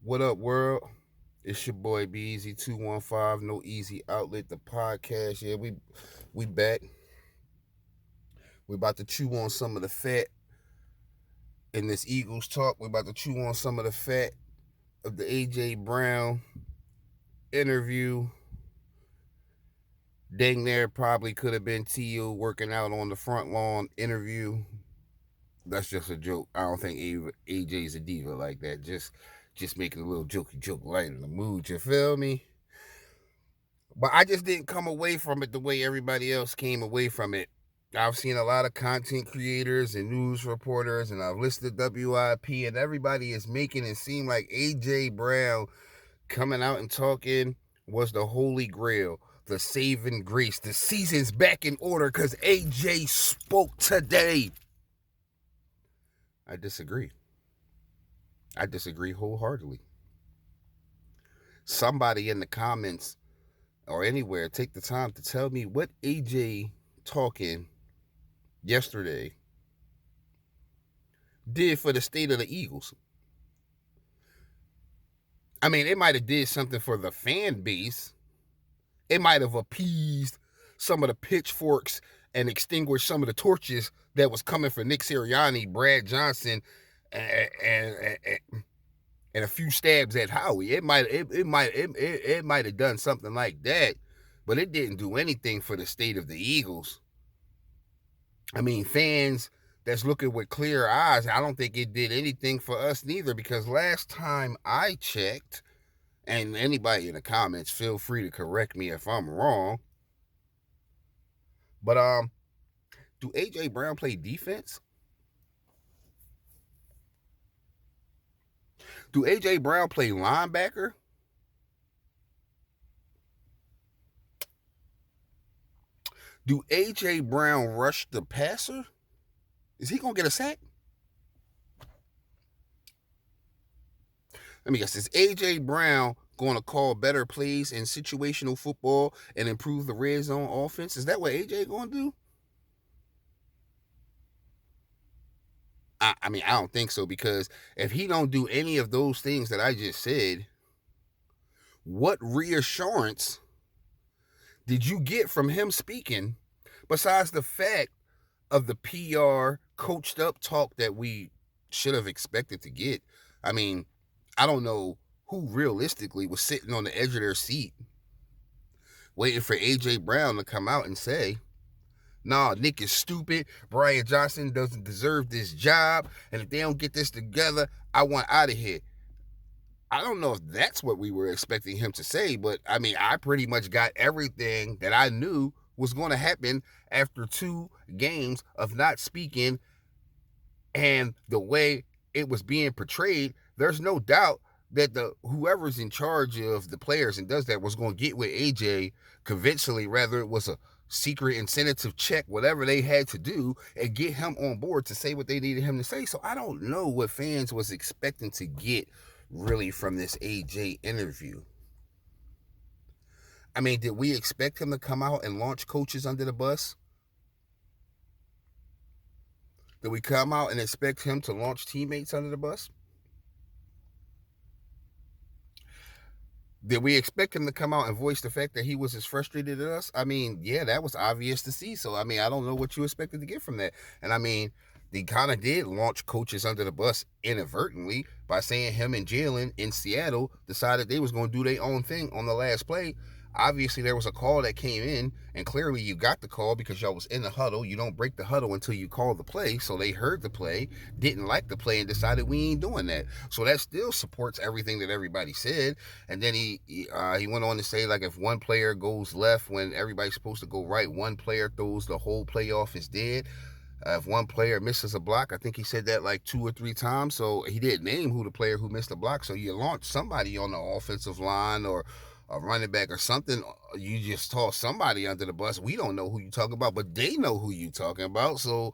What up, world? It's your boy Be Easy 215, No Easy Outlet, the podcast. Yeah, we back. We about to chew on some of the fat in this Eagles talk. We about to chew on some of the fat of the AJ Brown interview. Dang there probably could have been T.O. working out on the front lawn interview. That's just a joke. I don't think AJ's a diva like that. Just making a little jokey joke light in the mood. You feel me? But I just didn't come away from it the way everybody else came away from it. I've seen a lot of content creators and news reporters, and I've listened to WIP, and everybody is making it seem like AJ Brown coming out and talking was the holy grail, the saving grace. The season's back in order because AJ spoke today. I disagree. I disagree wholeheartedly. Somebody in the comments or anywhere take the time to tell me what AJ talking yesterday did for the state of the Eagles. I mean, it might have did something for the fan base. It might have appeased some of the pitchforks and extinguished some of the torches that was coming for Nick Sirianni, Brad Johnson, and a few stabs at Howie. It might have done something like that, but it didn't do anything for the state of the Eagles. I mean, fans that's looking with clear eyes, I don't think it did anything for us neither, because last time I checked, and anybody in the comments, feel free to correct me if I'm wrong, but do AJ Brown play defense? Do AJ Brown play linebacker? Do AJ Brown rush the passer? Is he gonna get a sack? Let me guess. Is AJ Brown going to call better plays in situational football and improve the red zone offense? Is that what AJ going to do? I mean, I don't think so, because if he don't do any of those things that I just said, what reassurance did you get from him speaking besides the fact of the PR coached up talk that we should have expected to get? I mean, I don't know who realistically was sitting on the edge of their seat waiting for AJ Brown to come out and say, nah, Nick is stupid. Brian Johnson doesn't deserve this job. And if they don't get this together, I want out of here. I don't know if that's what we were expecting him to say, but I mean, I pretty much got everything that I knew was going to happen after 2 games of not speaking, and the way it was being portrayed. There's no doubt that whoever's in charge of the players and does that was going to get with AJ conventionally, rather it was a secret incentive check, whatever they had to do, and get him on board to say what they needed him to say. So I don't know what fans was expecting to get really from this AJ interview. I mean, did we expect him to come out and launch coaches under the bus? Did we come out and expect him to launch teammates under the bus? Did we expect him to come out and voice the fact that he was as frustrated as us? I mean, yeah, that was obvious to see. So, I mean, I don't know what you expected to get from that. And I mean, they kind of did launch coaches under the bus inadvertently by saying him and Jalen in Seattle decided they was going to do their own thing on the last play. Obviously, there was a call that came in, and clearly you got the call because y'all was in the huddle. You don't break the huddle until you call the play. So they heard the play, didn't like the play, and decided we ain't doing that. So that still supports everything that everybody said. And then he went on to say, like, if one player goes left when everybody's supposed to go right, one player throws the whole play off is dead. If one player misses a block, I think he said that like 2 or 3 times. So he didn't name who the player who missed the block. So you launch somebody on the offensive line or a running back or something. You just toss somebody under the bus. We don't know who you talking about, but they know who you talking about. So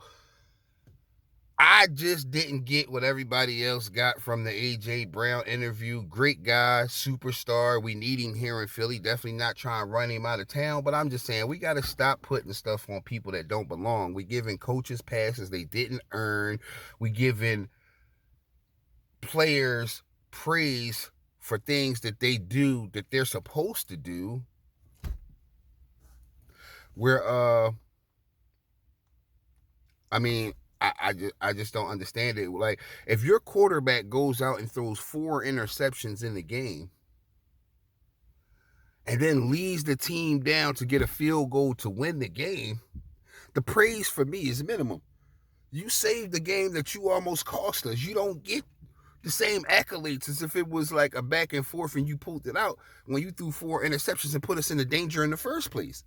I just didn't get what everybody else got from the AJ Brown interview. Great guy, superstar. We need him here in Philly. Definitely not trying to run him out of town, but I'm just saying we got to stop putting stuff on people that don't belong. We giving coaches passes they didn't earn. We giving players praise for things that they do that they're supposed to do, where I mean, I just don't understand it. Like, if your quarterback goes out and throws 4 interceptions in the game and then leads the team down to get a field goal to win the game, the praise for me is minimum. You saved the game that you almost cost us. You don't get the same accolades as if it was like a back and forth and you pulled it out when you threw 4 interceptions and put us into danger in the first place.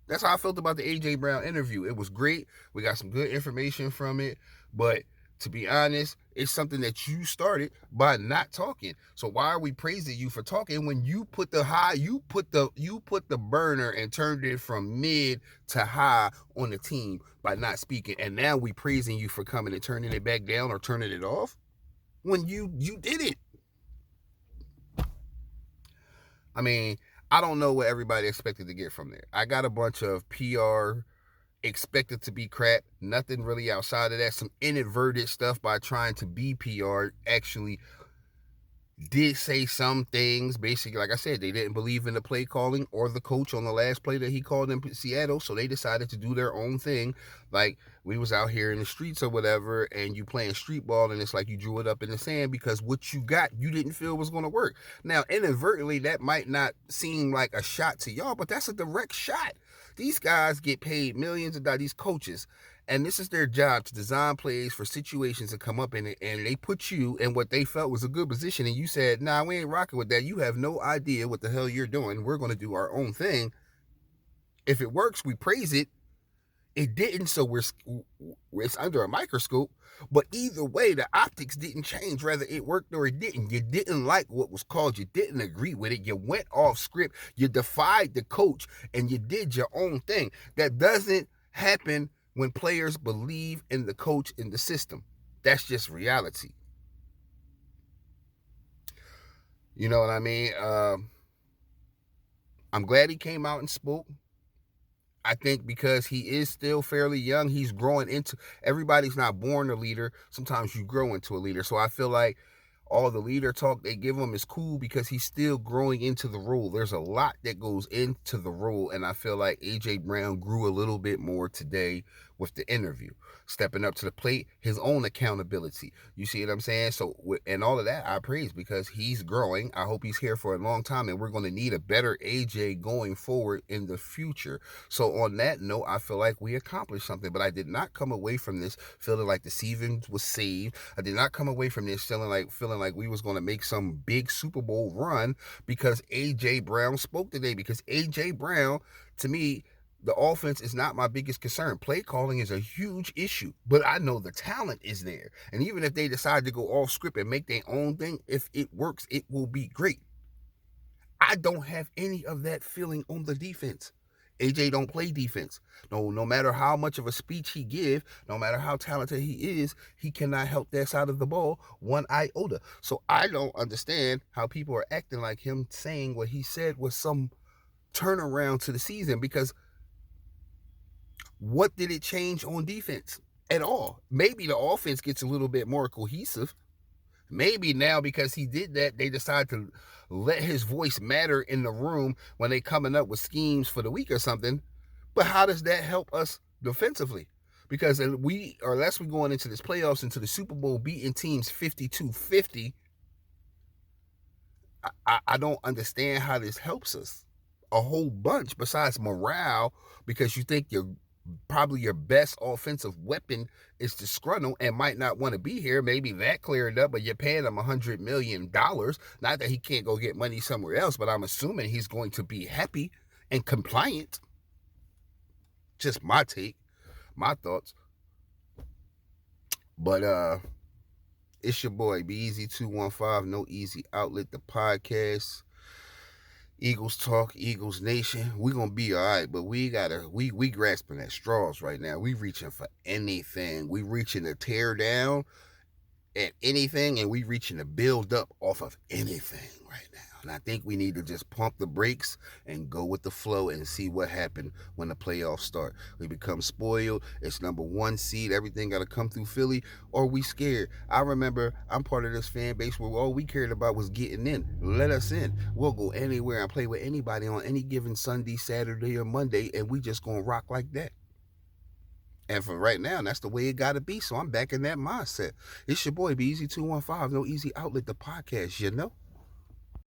That's how I felt about the A.J. Brown interview. It was great. We got some good information from it. But to be honest, it's something that you started by not talking. So why are we praising you for talking when you put the burner and turned it from mid to high on the team by not speaking? And now we praising you for coming and turning it back down or turning it off when you did it. I mean, I don't know what everybody expected to get from there. I got a bunch of PR expected to be crap. Nothing really outside of that. Some inadvertent stuff by trying to be PR actually did say some things. Basically, like I said, they didn't believe in the play calling or the coach on the last play that he called in Seattle, so they decided to do their own thing. Like, we was out here in the streets or whatever, and you playing street ball, and it's like you drew it up in the sand because what you got, you didn't feel was going to work. Now, inadvertently, that might not seem like a shot to y'all, but that's a direct shot. These guys get paid millions of dollars, these coaches, and this is their job to design plays for situations that come up in it, and they put you in what they felt was a good position, and you said, nah, we ain't rocking with that. You have no idea what the hell you're doing. We're going to do our own thing. If it works, we praise it. It didn't, so it's under a microscope. But either way, the optics didn't change, whether it worked or it didn't. You didn't like what was called. You didn't agree with it. You went off script. You defied the coach, and you did your own thing. That doesn't happen when players believe in the coach, in the system. That's just reality. You know what I mean? I'm glad he came out and spoke. I think because he is still fairly young, he's growing into, everybody's not born a leader. Sometimes you grow into a leader. So I feel like all the leader talk they give him is cool because he's still growing into the role. There's a lot that goes into the role, and I feel like A.J. Brown grew a little bit more today with the interview, stepping up to the plate, his own accountability. You see what I'm saying? So, and all of that I praise because he's growing. I hope he's here for a long time, and we're going to need a better A.J. going forward in the future. So on that note, I feel like we accomplished something, but I did not come away from this feeling like the season was saved. I did not come away from this feeling like we was going to make some big Super Bowl run because A.J. Brown spoke today. Because A.J. Brown, to me, the offense is not my biggest concern. Play calling is a huge issue, but I know the talent is there. And even if they decide to go off script and make their own thing, if it works, it will be great. I don't have any of that feeling on the defense. AJ don't play defense. No matter how much of a speech he give, no matter how talented he is, he cannot help that side of the ball one iota. So I don't understand how people are acting like him saying what he said was some turnaround to the season, because what did it change on defense at all? Maybe the offense gets a little bit more cohesive. Maybe now because he did that, they decide to let his voice matter in the room when they coming up with schemes for the week or something. But how does that help us defensively? Because unless we going into this playoffs, into the Super Bowl, beating teams 52-50, I don't understand how this helps us a whole bunch besides morale, because you think probably your best offensive weapon is disgruntled and might not want to be here. Maybe that cleared up, but you're paying him $100 million. Not that he can't go get money somewhere else, but I'm assuming he's going to be happy and compliant. Just my take, my thoughts. But it's your boy BEZ215, No Easy Outlet, the podcast. Eagles Talk, Eagles Nation. We're gonna be all right, but we grasping at straws right now. We reaching for anything. We reaching to tear down at anything, and we reaching to build up off of anything right now. And I think we need to just pump the brakes and go with the flow and see what happened when the playoffs start. We become spoiled. It's number one seed. Everything got to come through Philly, or we scared. I remember I'm part of this fan base where all we cared about was getting in. Let us in. We'll go anywhere and play with anybody on any given Sunday, Saturday, or Monday, and we just going to rock like that. And for right now, that's the way it got to be. So I'm back in that mindset. It's your boy, Be Easy 215, No Easy Outlet, the podcast, you know?